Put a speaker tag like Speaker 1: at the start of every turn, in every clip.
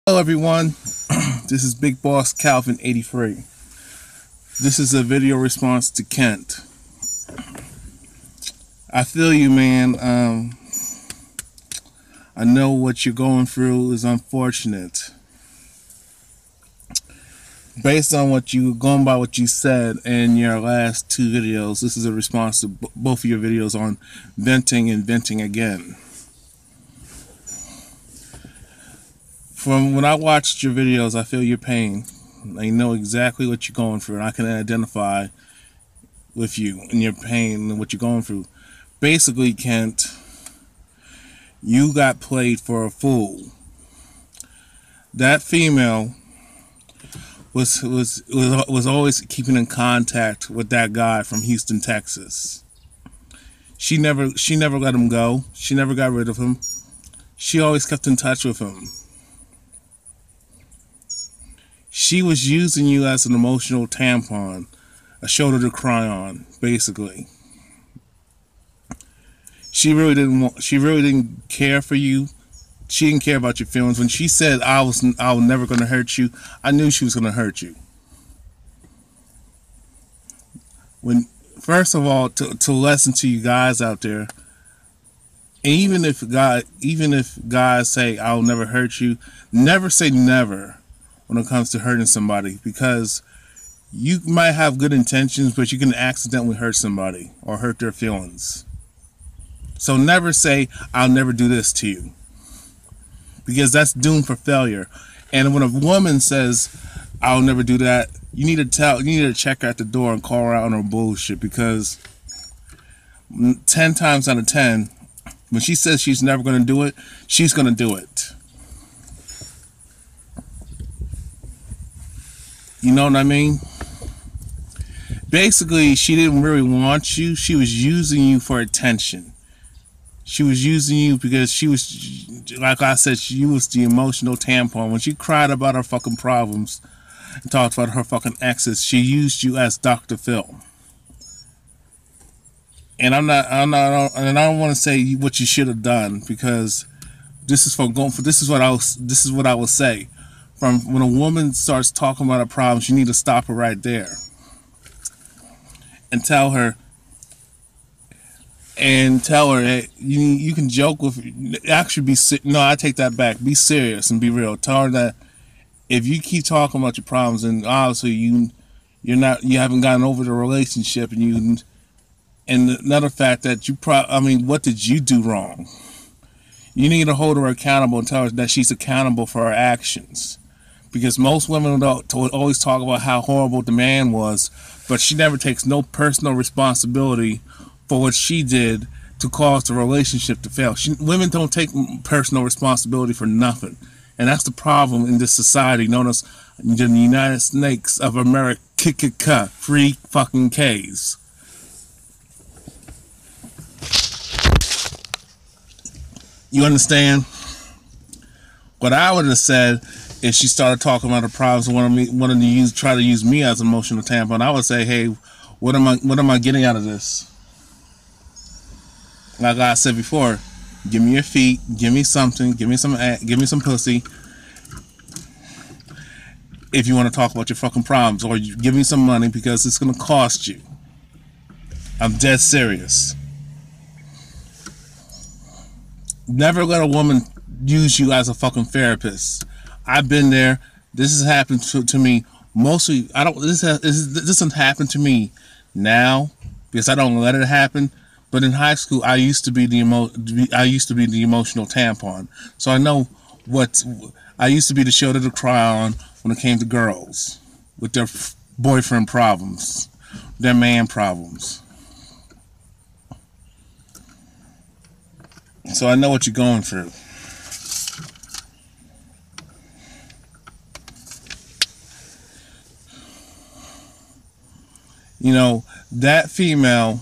Speaker 1: Hello everyone, this is Big Boss Calvin 83. This is a video response to Kent. I feel you, man. I know what you're going through is unfortunate. Based on going by what you said in your last two videos, this is a response to both of your videos on venting and venting again. From when I watched your videos, I feel your pain. I know exactly what you're going through, and I can identify with you and your pain and what you're going through. Basically, Kent, you got played for a fool. That female was always keeping in contact with that guy from Houston, Texas. She never let him go. She never got rid of him. She always kept in touch with him. She was using you as an emotional tampon, a shoulder to cry on, basically. She really didn't care for you. She didn't care about your feelings. When she said I was never going to hurt you, I knew she was going to hurt you. First of all, to lesson to you guys out there, even if guys say I'll never hurt you, never say never when it comes to hurting somebody, because you might have good intentions, but you can accidentally hurt somebody or hurt their feelings. So never say I'll never do this to you, because that's doomed for failure. And when a woman says I'll never do that, you need to check her at the door and call her out on her bullshit, because 10 times out of 10, when she says she's never going to do it, she's going to do it. You know what I mean? Basically, she didn't really want you. She was using you for attention. She was using you because she was, like I said, she was the emotional tampon. When she cried about her fucking problems and talked about her fucking exes, she used you as Dr. Phil. And and I don't want to say what you should have done, because this is what I will say. From when a woman starts talking about her problems, you need to stop her right there and tell her, hey, you can joke with, actually no, I take that back. Be serious and be real. Tell her that if you keep talking about your problems, and obviously you haven't gotten over the relationship, and another fact that what did you do wrong? You need to hold her accountable and tell her that she's accountable for her actions. Because most women would always talk about how horrible the man was, but she never takes no personal responsibility for what she did to cause the relationship to fail. Women don't take personal responsibility for nothing. And that's the problem in this society known as the United States of America, free fucking K's. You understand? What I would have said, if she started talking about her problems and wanted to try to use me as an emotional tampon, I would say, hey, what am I getting out of this? Like I said before, give me your feet, give me something, give me some pussy. If you want to talk about your fucking problems, or you give me some money, because it's gonna cost you. I'm dead serious. Never let a woman use you as a fucking therapist. I've been there. This has happened to me. Mostly, this doesn't happen to me now because I don't let it happen. But in high school, I used to be the emotional tampon. So I know I used to be the shoulder to cry on when it came to girls with their boyfriend problems, their man problems. So I know what you're going through. You know, that female,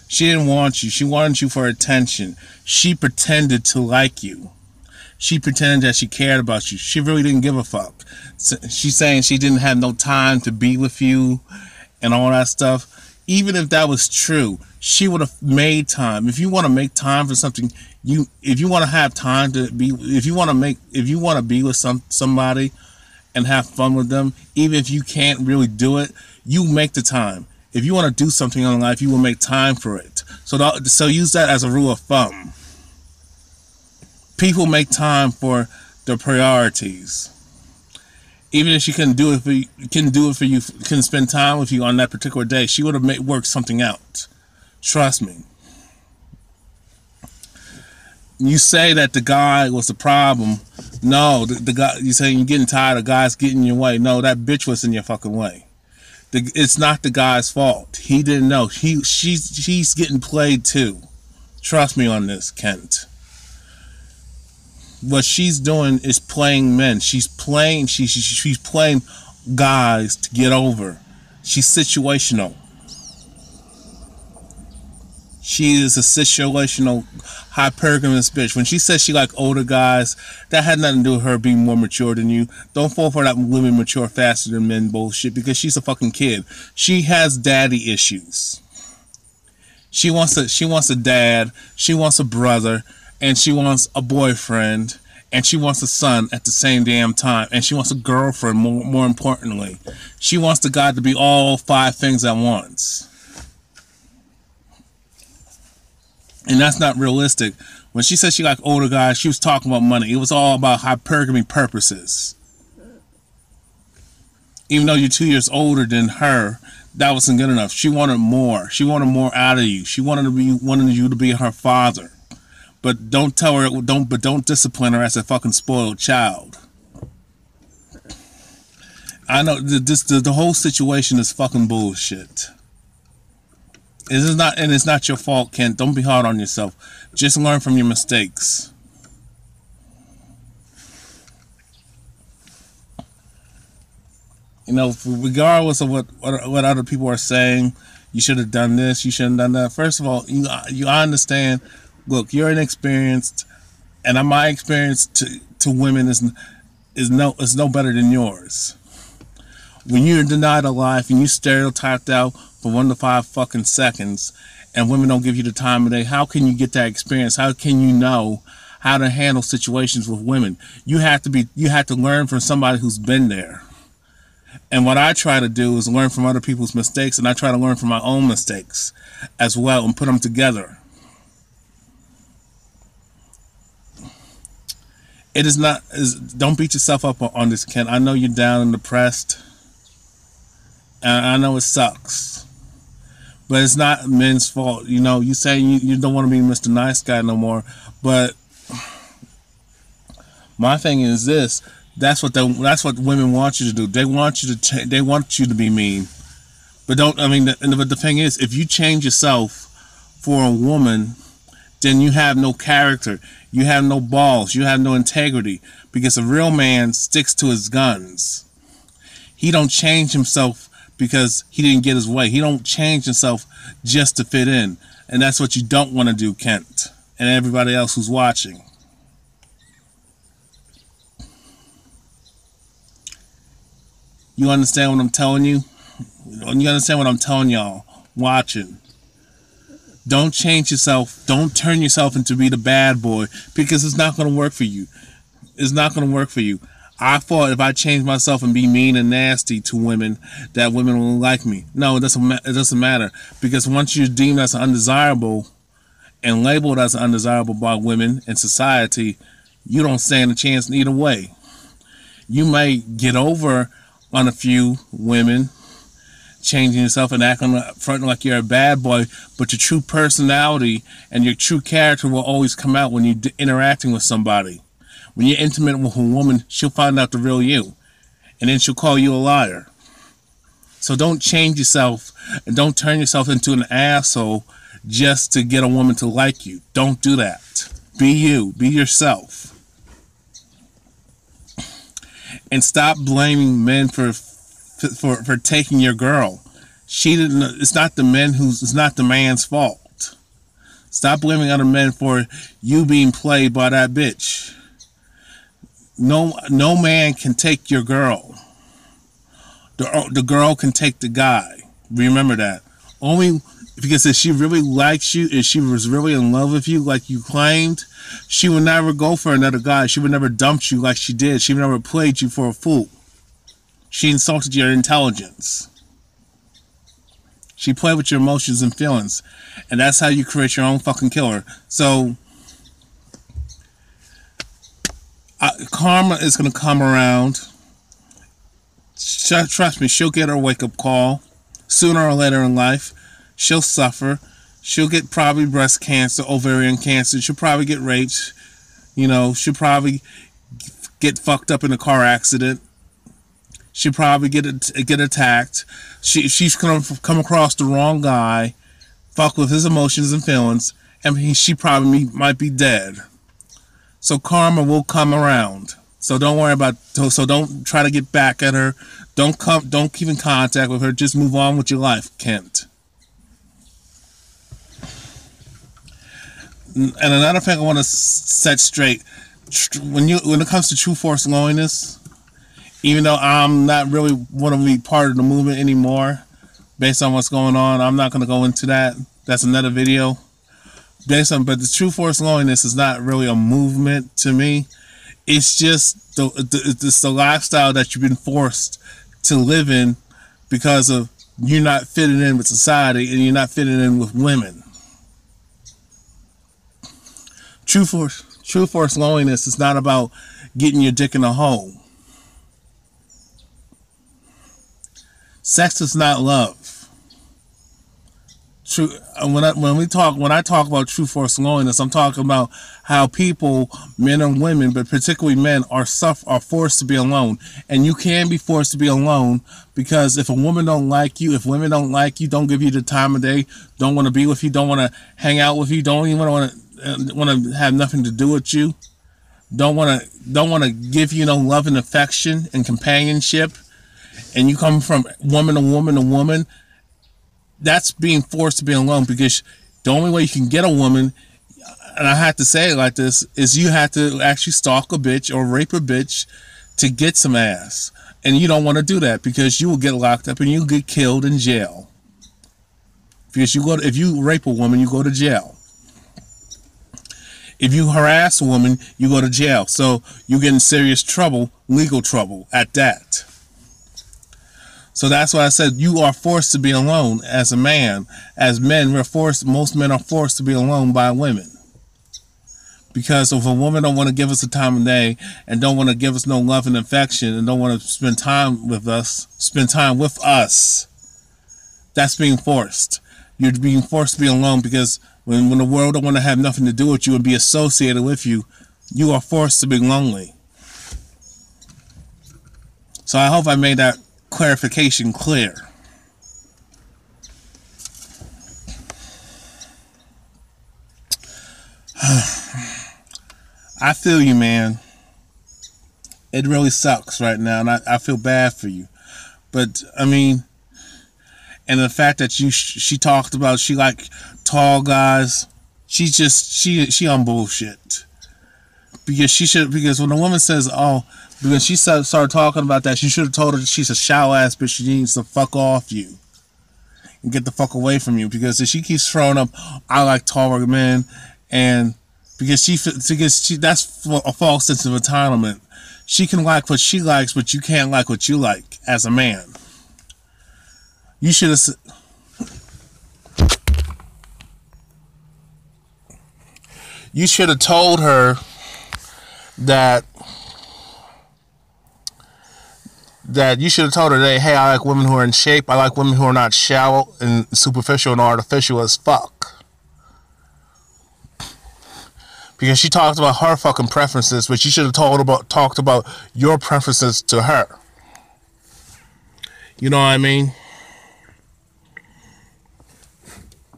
Speaker 1: she didn't want you. She wanted you for attention. She pretended to like you. She pretended that she cared about you. She really didn't give a fuck. She's saying she didn't have no time to be with you and all that stuff. Even if that was true, she would have made time. If you want to make time for something, if you want to have time to be, if you want to be with somebody and have fun with them, even if you can't really do it, you make the time. If you want to do something in life, you will make time for it. So use that as a rule of thumb. People make time for their priorities. Even if she couldn't do it for you, couldn't spend time with you on that particular day, she would have worked something out. Trust me. You say that the guy was the problem. No, the guy. You say you're getting tired of guys getting in your way. No, that bitch was in your fucking way. It's not the guy's fault. He didn't know. She's getting played too. Trust me on this, Kent. What she's doing is playing men. She's playing guys to get over. She's situational. She is a situational, hypergamous bitch. When she says she like older guys, that had nothing to do with her being more mature than you. Don't fall for that women mature faster than men bullshit, because she's a fucking kid. She has daddy issues. She wants a dad, she wants a brother, and she wants a boyfriend, and she wants a son at the same damn time, and she wants a girlfriend, more importantly. She wants the guy to be all 5 things at once. And that's not realistic. When she said she liked older guys, she was talking about money. It was all about hypergamy purposes. Even though you're 2 years older than her, that wasn't good enough. She wanted more. She wanted more out of you. She wanted you to be her father. But don't tell her, don't discipline her as a fucking spoiled child. I know the whole situation is fucking bullshit. It's not your fault, Kent. Don't be hard on yourself. Just learn from your mistakes. You know, regardless of what other people are saying, you should have done this, you shouldn't have done that. First of all, I understand. Look, you're inexperienced, and my experience to women is no better than yours. When you're denied a life and you stereotyped out for 1 to 5 fucking seconds, and women don't give you the time of day, how can you get that experience? How can you know how to handle situations with women? You have to learn from somebody who's been there. And what I try to do is learn from other people's mistakes, and I try to learn from my own mistakes as well and put them together. Don't beat yourself up on this, Ken. I know you're down and depressed, and I know it sucks, but it's not men's fault. You know, you say you don't want to be Mr. Nice Guy no more, but my thing is this: that's what women want you to do. They want you to be mean, but don't. I mean, but the thing is, if you change yourself for a woman, then you have no character, you have no balls, you have no integrity, because a real man sticks to his guns. He don't change himself because he didn't get his way. He don't change himself just to fit in, and that's what you don't want to do, Kent, and everybody else who's watching. You understand what I'm telling you? You understand what I'm telling y'all watching? Don't change yourself. Don't turn yourself into be the bad boy, because it's not going to work for you. It's not going to work for you. I thought if I change myself and be mean and nasty to women, that women will like me. No, it doesn't matter, because once you're deemed as undesirable and labeled as undesirable by women in society, you don't stand a chance in either way. You may get over on a few women, changing yourself and acting front like you're a bad boy, but your true personality and your true character will always come out when you're interacting with somebody. When you're intimate with a woman, she'll find out the real you, and then she'll call you a liar. So don't change yourself, and don't turn yourself into an asshole just to get a woman to like you. Don't do that. Be you. Be yourself. And stop blaming men for taking your girl. She didn't. It's not the man's fault. Stop blaming other men for you being played by that bitch. No man can take your girl. The girl can take the guy. Remember that. Only because if she really likes you, if she was really in love with you like you claimed, she would never go for another guy. She would never dump you like she did. She would never played you for a fool. She insulted your intelligence. She played with your emotions and feelings. And that's how you create your own fucking killer. So, karma is going to come around. Trust me, she'll get her wake-up call. Sooner or later in life, she'll suffer. She'll get probably breast cancer, ovarian cancer. She'll probably get raped. You know, she'll probably get fucked up in a car accident. She'll probably get attacked. She's gonna come across the wrong guy, fuck with his emotions and feelings, and she probably might be dead. So karma will come around. So don't worry about. So don't try to get back at her. Don't keep in contact with her. Just move on with your life, Kent. And another thing I want to set straight: when it comes to True Force loneliness, even though I'm not really want to be part of the movement anymore, based on what's going on, I'm not going to go into that. That's another video. But the True Force loneliness is not really a movement to me. It's just the lifestyle that you've been forced to live in because of you're not fitting in with society and you're not fitting in with women. True Force loneliness is not about getting your dick in a hole. Sex is not love. When I talk about True Force loneliness, I'm talking about how people, men and women, but particularly men, are forced to be alone. And you can be forced to be alone because if a woman don't like you, if women don't like you, don't give you the time of day, don't want to be with you, don't want to hang out with you, don't even want to have nothing to do with you, don't want to give you no love and affection and companionship, and you come from woman to woman to woman, that's being forced to be alone, because the only way you can get a woman, and I have to say it like this, is you have to actually stalk a bitch or rape a bitch to get some ass. And you don't want to do that because you will get locked up and you'll get killed in jail. Because if you rape a woman, you go to jail. If you harass a woman, you go to jail. So you get in serious trouble, legal trouble at that. So that's why I said you are forced to be alone as a man. As men, most men are forced to be alone by women. Because if a woman don't want to give us the time of day and don't want to give us no love and affection and don't want to spend time with us, that's being forced. You're being forced to be alone because when the world don't want to have nothing to do with you and be associated with you, you are forced to be lonely. So I hope I made that clarification clear. I feel you, man. It really sucks right now, and I feel bad for you. But I mean, and the fact that she talked about she like tall guys, she on bullshit. Because when a woman says, when she started talking about that, she should have told her that she's a shallow ass bitch. She needs to fuck off you and get the fuck away from you. Because if she keeps throwing up, I like taller men, and because that's a false sense of entitlement. She can like what she likes, but you can't like what you like as a man. You should have. You should have told her that you should have told her that, hey, I like women who are in shape. I like women who are not shallow and superficial and artificial as fuck. Because she talked about her fucking preferences, but you should have talked about your preferences to her. You know what I mean?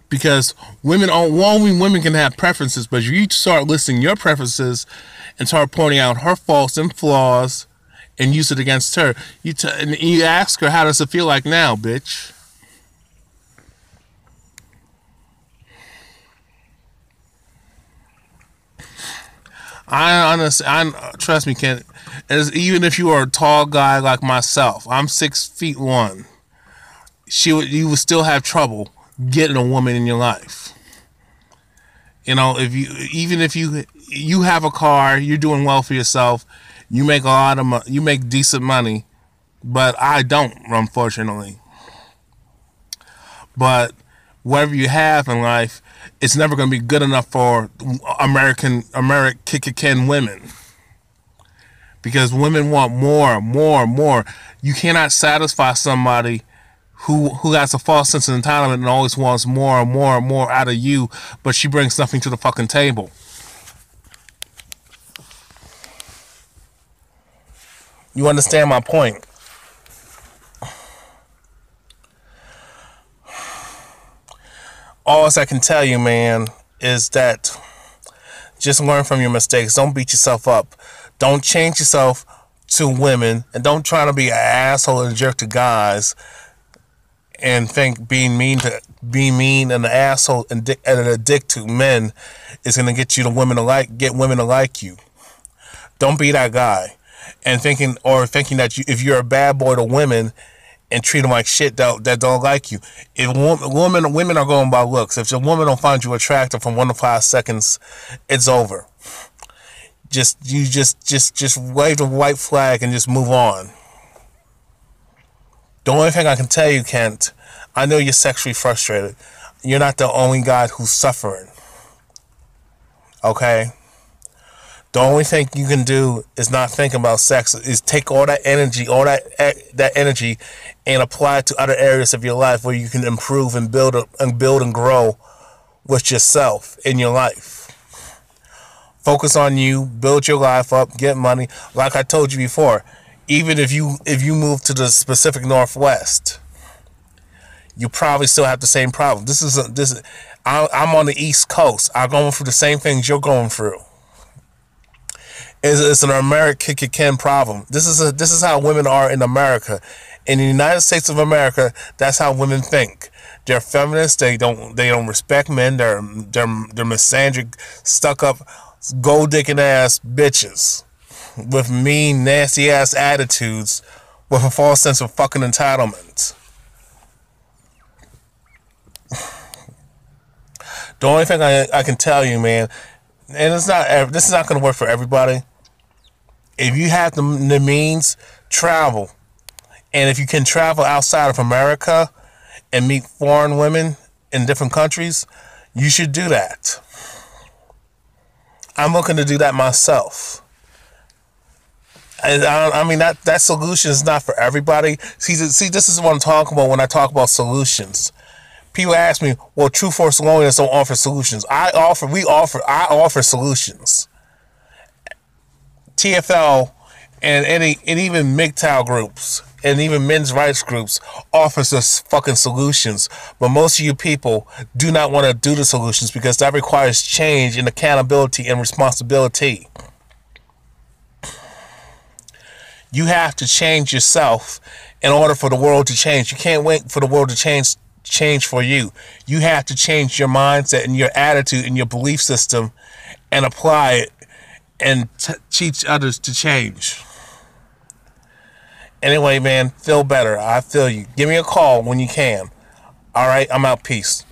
Speaker 1: Because only women can have preferences, but you start listing your preferences and start pointing out her faults and flaws and use it against her. And you ask her, how does it feel like now, bitch? Trust me, Ken, even if you are a tall guy like myself, I'm 6'1", you would still have trouble getting a woman in your life. You know, if you have a car, you're doing well for yourself, you make a lot of you make decent money, but I don't, unfortunately. But whatever you have in life, it's never going to be good enough for American women, because women want more. You cannot satisfy somebody who has a false sense of entitlement and always wants more and more out of you, but she brings nothing to the fucking table. You understand my point? All I can tell you, man, is that just learn from your mistakes. Don't beat yourself up. Don't change yourself to women, and don't try to be an asshole and jerk to guys and think being mean and an asshole and a dick to men is gonna get women to like you. Don't be that guy, and thinking that if you're a bad boy to women and treat them like shit that don't like you. If women are going by looks. If a woman don't find you attractive from 1 to 5 seconds, it's over. Just wave the white flag and just move on. The only thing I can tell you, Kent, I know you're sexually frustrated. You're not the only guy who's suffering. Okay? The only thing you can do is not think about sex. Is take all that energy, and apply it to other areas of your life where you can improve and build and grow with yourself in your life. Focus on you, build your life up, get money. Like I told you before, even if you move to the Pacific Northwest, you probably still have the same problem. I'm on the East Coast. I'm going through the same things you're going through. It's an American problem. This is how women are in America. In the United States of America, that's how women think. They're feminists. They don't respect men. They're misandric, stuck up, gold dicking ass bitches with mean, nasty ass attitudes with a false sense of fucking entitlement. The only thing I can tell you, man, and this is not going to work for everybody. If you have the means, travel. And if you can travel outside of America and meet foreign women in different countries, you should do that. I'm looking to do that myself. And I mean, that solution is not for everybody. See, this is what I'm talking about when I talk about solutions. People ask me, well, True Force Loneliness don't offer solutions. I offer solutions. TFL and even MGTOW groups and even men's rights groups offers us fucking solutions. But most of you people do not want to do the solutions because that requires change and accountability and responsibility. You have to change yourself in order for the world to change. You can't wait for the world to change for you. You have to change your mindset and your attitude and your belief system and apply it and teach others to change. Anyway, man, feel better. I feel you. Give me a call when you can. All right, I'm out. Peace.